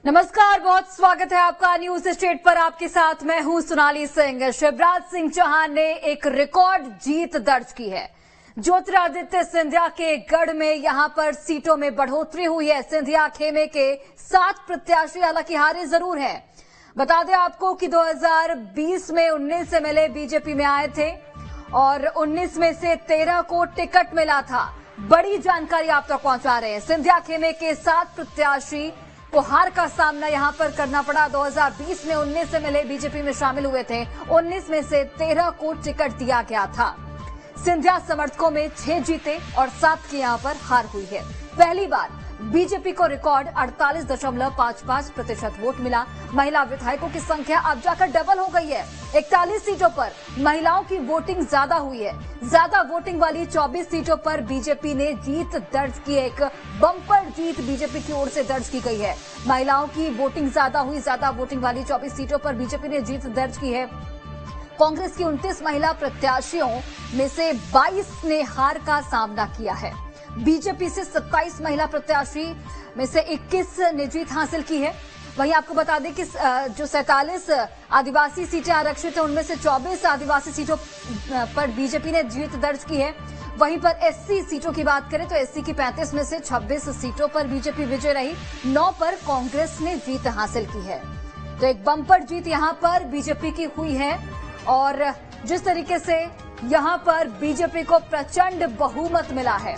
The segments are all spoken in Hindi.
नमस्कार, बहुत स्वागत है आपका न्यूज स्टेट पर। आपके साथ मैं हूं सोनाली सिंह। शिवराज सिंह चौहान ने एक रिकॉर्ड जीत दर्ज की है। ज्योतिरादित्य सिंधिया के गढ़ में यहां पर सीटों में बढ़ोतरी हुई है। सिंधिया खेमे के 7 प्रत्याशी हालांकि हारे जरूर हैं। बता दें आपको कि 2020 में 19 एमएलए बीजेपी में आए थे और 19 में से 13 को टिकट मिला था। बड़ी जानकारी आप तक पहुंचा रहे हैं। सिंधिया खेमे के 7 प्रत्याशी को हार का सामना यहां पर करना पड़ा। 2020 में 19 एमएलए बीजेपी में शामिल हुए थे। 19 में से 13 को टिकट दिया गया था। सिंधिया समर्थकों में 6 जीते और 7 की यहां पर हार हुई है। पहली बार बीजेपी को रिकॉर्ड 48.55% वोट मिला। महिला विधायकों की संख्या अब जाकर डबल हो गई है। 41 सीटों पर महिलाओं की वोटिंग ज्यादा हुई है। ज्यादा वोटिंग वाली 24 सीटों पर बीजेपी ने जीत दर्ज की है। एक बम्पर जीत बीजेपी की ओर से दर्ज की गई है। महिलाओं की वोटिंग ज्यादा हुई। ज्यादा वोटिंग वाली 24 सीटों पर बीजेपी ने जीत दर्ज की है। कांग्रेस की 29 महिला प्रत्याशियों में से 22 ने हार का सामना किया है। बीजेपी से 27 महिला प्रत्याशी में से 21 ने जीत हासिल की है। वहीं आपको बता दें कि जो 47 आदिवासी सीटें आरक्षित हैं, उनमें से 24 आदिवासी सीटों पर बीजेपी ने जीत दर्ज की है। वहीं पर एससी सीटों की बात करें तो एससी की 35 में से 26 सीटों पर बीजेपी विजय रही। 9 पर कांग्रेस ने जीत हासिल की है। तो एक बम्पर जीत यहां पर बीजेपी की हुई है और जिस तरीके से यहां पर बीजेपी को प्रचंड बहुमत मिला है,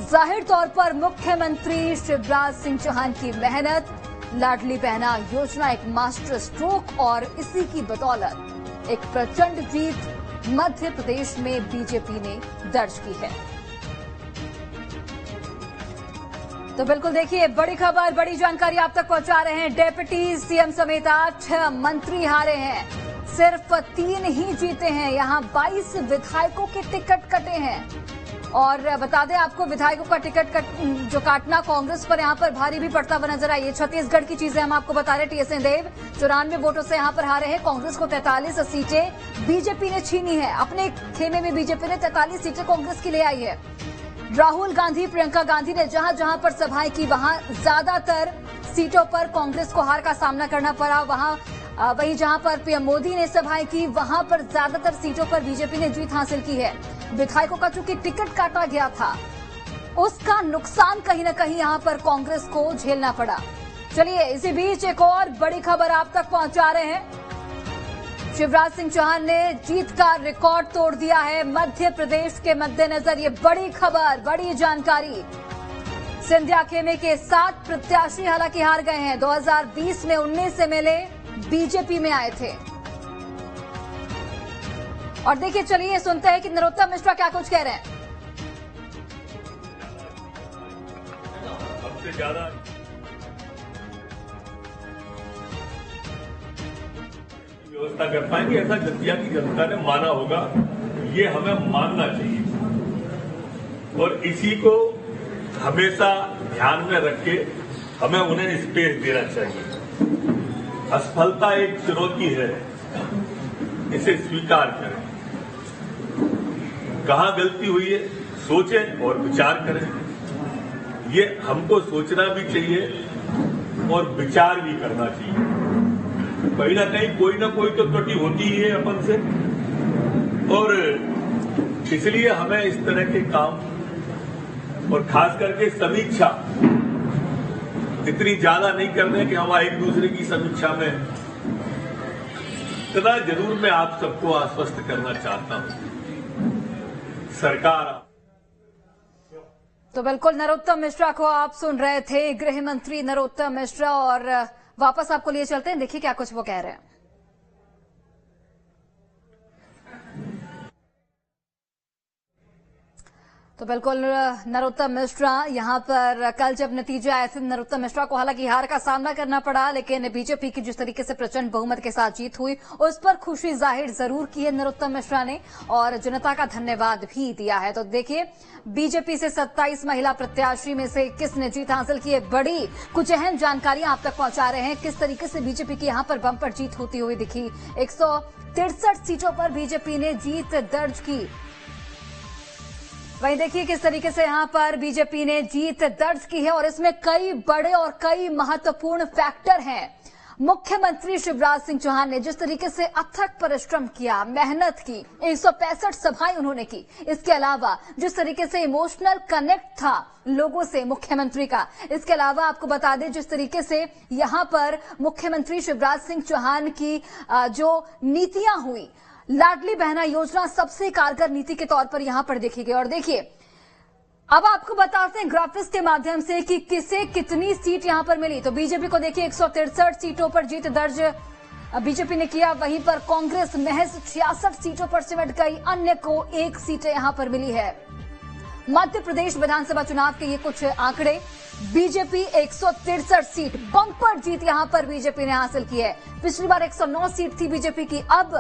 जाहिर तौर पर मुख्यमंत्री शिवराज सिंह चौहान की मेहनत, लाडली बहना योजना एक मास्टर स्ट्रोक और इसी की बदौलत एक प्रचंड जीत मध्य प्रदेश में बीजेपी ने दर्ज की है। तो बिल्कुल देखिए, बड़ी खबर, बड़ी जानकारी आप तक पहुंचा रहे हैं। डिप्टी सीएम समेत 8 मंत्री हारे हैं, सिर्फ 3 ही जीते हैं। यहां 22 विधायकों के टिकट कटे हैं और बता दें आपको, विधायकों का टिकट जो काटना कांग्रेस पर यहां पर भारी भी पड़ता हुआ नजर आई है। छत्तीसगढ़ की चीजें हम आपको बता रहे हैं। टीएस सिंहदेव 94 वोटों से यहां पर हारे हैं। कांग्रेस को 43 सीटें बीजेपी ने छीनी है। अपने खेमे में बीजेपी ने 43 सीटें कांग्रेस की ले आई है। राहुल गांधी, प्रियंका गांधी ने जहां जहां पर सभाएं की, वहां ज्यादातर सीटों पर कांग्रेस को हार का सामना करना पड़ा। वहीं जहां पर पीएम मोदी ने सभाएं की, वहां पर ज्यादातर सीटों पर बीजेपी ने जीत हासिल की है। विधायकों का चूंकि टिकट काटा गया था, उसका नुकसान कहीं न कहीं यहां पर कांग्रेस को झेलना पड़ा। चलिए, इसी बीच एक और बड़ी खबर आप तक पहुंचा रहे हैं। शिवराज सिंह चौहान ने जीत का रिकॉर्ड तोड़ दिया है मध्य प्रदेश के मद्देनजर। ये बड़ी खबर, बड़ी जानकारी। सिंधिया खेमे के 7 प्रत्याशी हालांकि हार गए हैं। 2020 में 19 एमएलए बीजेपी में आए थे। और देखिए, चलिए सुनते हैं कि नरोत्तम मिश्रा क्या कुछ कह रहे हैं। सबसे ज्यादा व्यवस्था कर पाएंगे, ऐसा दतिया की जनता ने माना होगा। ये हमें मानना चाहिए और इसी को हमेशा ध्यान में रख के हमें उन्हें स्पेस देना चाहिए। असफलता एक चुनौती है, इसे स्वीकार करें। कहां गलती हुई है सोचें और विचार करें। ये हमको सोचना भी चाहिए और विचार भी करना चाहिए। कहीं ना कहीं कोई ना कोई तो त्रुटि होती ही है अपन से, और इसलिए हमें इस तरह के काम और खास करके समीक्षा इतनी ज्यादा नहीं करने कि हम एक दूसरे की समीक्षा में, इतना जरूर मैं आप सबको आश्वस्त करना चाहता हूं। सरकार तो बिल्कुल नरोत्तम मिश्रा को आप सुन रहे थे, गृह मंत्री नरोत्तम मिश्रा। और वापस आपको लिए चलते हैं, देखिए क्या कुछ वो कह रहे हैं। तो बिल्कुल नरोत्तम मिश्रा यहां पर कल जब नतीजे आए थे, नरोत्तम मिश्रा को हालांकि हार का सामना करना पड़ा, लेकिन बीजेपी की जिस तरीके से प्रचंड बहुमत के साथ जीत हुई, उस पर खुशी जाहिर जरूर की है नरोत्तम मिश्रा ने और जनता का धन्यवाद भी दिया है। तो देखिए, बीजेपी से 27 महिला प्रत्याशी में से 21 ने जीत हासिल की है। बड़ी कुछ अहम जानकारियां आप तक पहुंचा रहे हैं, किस तरीके से बीजेपी की यहां पर बम्पर जीत होती हुई दिखी। 163 सीटों पर बीजेपी ने जीत दर्ज की। वहीं देखिए किस तरीके से यहां पर बीजेपी ने जीत दर्ज की है और इसमें कई बड़े और कई महत्वपूर्ण फैक्टर हैं। मुख्यमंत्री शिवराज सिंह चौहान ने जिस तरीके से अथक परिश्रम किया, मेहनत की, 165 सभाएं उन्होंने की, इसके अलावा जिस तरीके से इमोशनल कनेक्ट था लोगों से मुख्यमंत्री का, इसके अलावा आपको बता दें जिस तरीके से यहां पर मुख्यमंत्री शिवराज सिंह चौहान की जो नीतियां हुई, लाडली बहना योजना सबसे कारगर नीति के तौर पर यहां पर देखी गई। और देखिए अब आपको बताते हैं ग्राफिक्स के माध्यम से कि किसे कितनी सीट यहां पर मिली। तो बीजेपी को देखिए 163 सीटों पर जीत दर्ज बीजेपी ने किया, वहीं पर कांग्रेस महज 66 सीटों पर सिमट गई, अन्य को 1 सीटें यहां पर मिली है। मध्य प्रदेश विधानसभा चुनाव के ये कुछ आंकड़े, बीजेपी 163 सीट, बम्पर जीत यहां पर बीजेपी ने हासिल की है। पिछली बार 109 सीट थी बीजेपी की, अब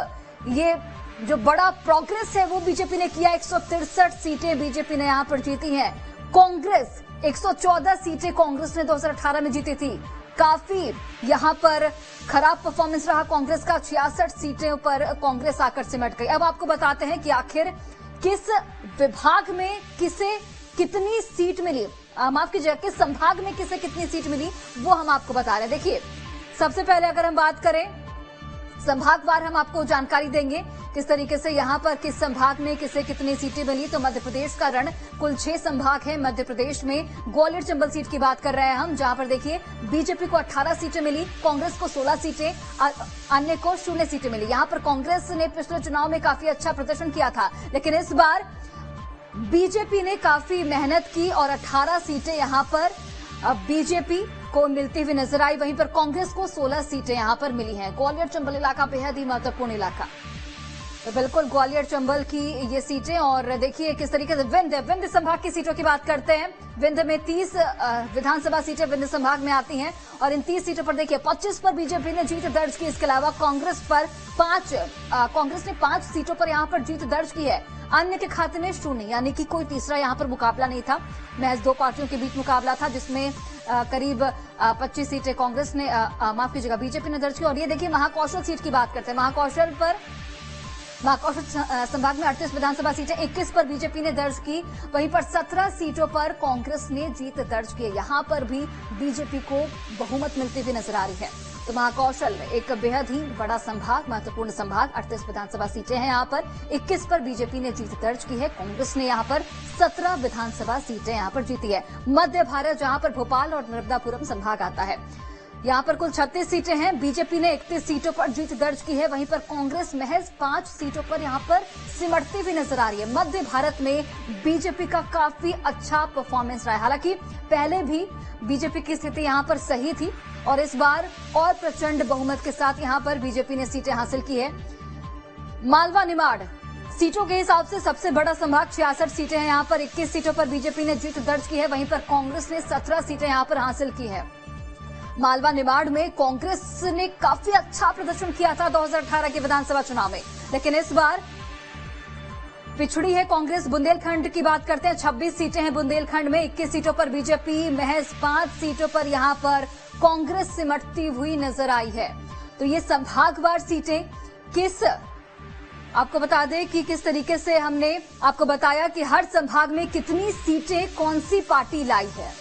ये जो बड़ा प्रोग्रेस है वो बीजेपी ने किया, 163 सीटें बीजेपी ने यहां पर जीती हैं। कांग्रेस 114 सीटें कांग्रेस ने 2018 में जीती थी, काफी यहां पर खराब परफॉर्मेंस रहा कांग्रेस का, 66 सीटें पर कांग्रेस आकर सिमट गई। अब आपको बताते हैं कि आखिर किस विभाग में किसे कितनी सीट मिली, माफ कीजिएगा किस संभाग में किसे कितनी सीट मिली, वो हम आपको बता रहे हैं। देखिए सबसे पहले अगर हम बात करें संभागवार, हम आपको जानकारी देंगे किस तरीके से यहां पर किस संभाग में किसे कितनी सीटें मिली। तो मध्य प्रदेश का रण, कुल 6 संभाग है मध्य प्रदेश में। ग्वालियर चंबल सीट की बात कर रहे हैं हम, जहां पर देखिए बीजेपी को 18 सीटें मिली, कांग्रेस को 16 सीटें, अन्य को 0 सीटें मिली। यहां पर कांग्रेस ने पिछले चुनाव में काफी अच्छा प्रदर्शन किया था, लेकिन इस बार बीजेपी ने काफी मेहनत की और 18 सीटें यहां पर बीजेपी को मिलती हुई नजर आई। वहीं पर कांग्रेस को 16 सीटें यहां पर मिली हैं। ग्वालियर चंबल इलाका बेहद ही महत्वपूर्ण इलाका, तो बिल्कुल ग्वालियर चंबल की ये सीटें। और देखिए किस तरीके से विंध्य संभाग की सीटों की बात करते हैं। विंध्य में 30 विधानसभा सीटें विंध्य संभाग में आती हैं और इन 30 सीटों पर देखिए 25 पर बीजेपी ने जीत दर्ज की। इसके अलावा कांग्रेस ने 5 सीटों पर यहां पर जीत दर्ज की है, अन्य के खाते में 0, यानी कि कोई तीसरा यहां पर मुकाबला नहीं था, महज 2 पार्टियों के बीच मुकाबला था, जिसमें करीब 25 सीटें कांग्रेस ने माफ कीजिएगा बीजेपी ने दर्ज की। और ये देखिए महाकौशल सीट की बात करते हैं। महाकौशल संभाग में 38 विधानसभा सीटें 21 पर बीजेपी ने दर्ज की, वहीं पर 17 सीटों पर कांग्रेस ने जीत दर्ज की। यहां पर भी बीजेपी को बहुमत मिलती हुई नजर आ रही है। तो महाकौशल एक बेहद ही बड़ा संभाग, महत्वपूर्ण संभाग, 38 विधानसभा सीटें हैं यहां पर, 21 पर बीजेपी ने जीत दर्ज की है। कांग्रेस ने यहां पर 17 विधानसभा सीटें यहां पर जीती है। मध्य भारत, जहां पर भोपाल और नर्मदापुरम संभाग आता है, यहां पर कुल 36 सीटें हैं, बीजेपी ने 31 सीटों पर जीत दर्ज की है। वहीं पर कांग्रेस महज 5 सीटों पर यहां पर सिमटती हुई नजर आ रही है। मध्य भारत में बीजेपी का काफी अच्छा परफॉर्मेंस रहा है, हालांकि पहले भी बीजेपी की स्थिति यहां पर सही थी और इस बार और प्रचंड बहुमत के साथ यहां पर बीजेपी ने सीटें हासिल की है। मालवा निमाड़ सीटों के हिसाब से सबसे बड़ा संभाग, 66 सीटें हैं यहां पर, 21 सीटों पर बीजेपी ने जीत दर्ज की है, वहीं पर कांग्रेस ने 17 सीटें यहां पर हासिल की है। मालवा निमाड़ में कांग्रेस ने काफी अच्छा प्रदर्शन किया था 2018 के विधानसभा चुनाव में, लेकिन इस बार पिछड़ी है कांग्रेस। बुंदेलखंड की बात करते हैं, 26 सीटें हैं बुंदेलखंड में, 21 सीटों पर बीजेपी, महज 5 सीटों पर यहां पर कांग्रेस सिमटती हुई नजर आई है। तो ये संभागवार सीटें आपको बता दें कि किस तरीके से हमने आपको बताया कि हर संभाग में कितनी सीटें कौन सी पार्टी लाई है।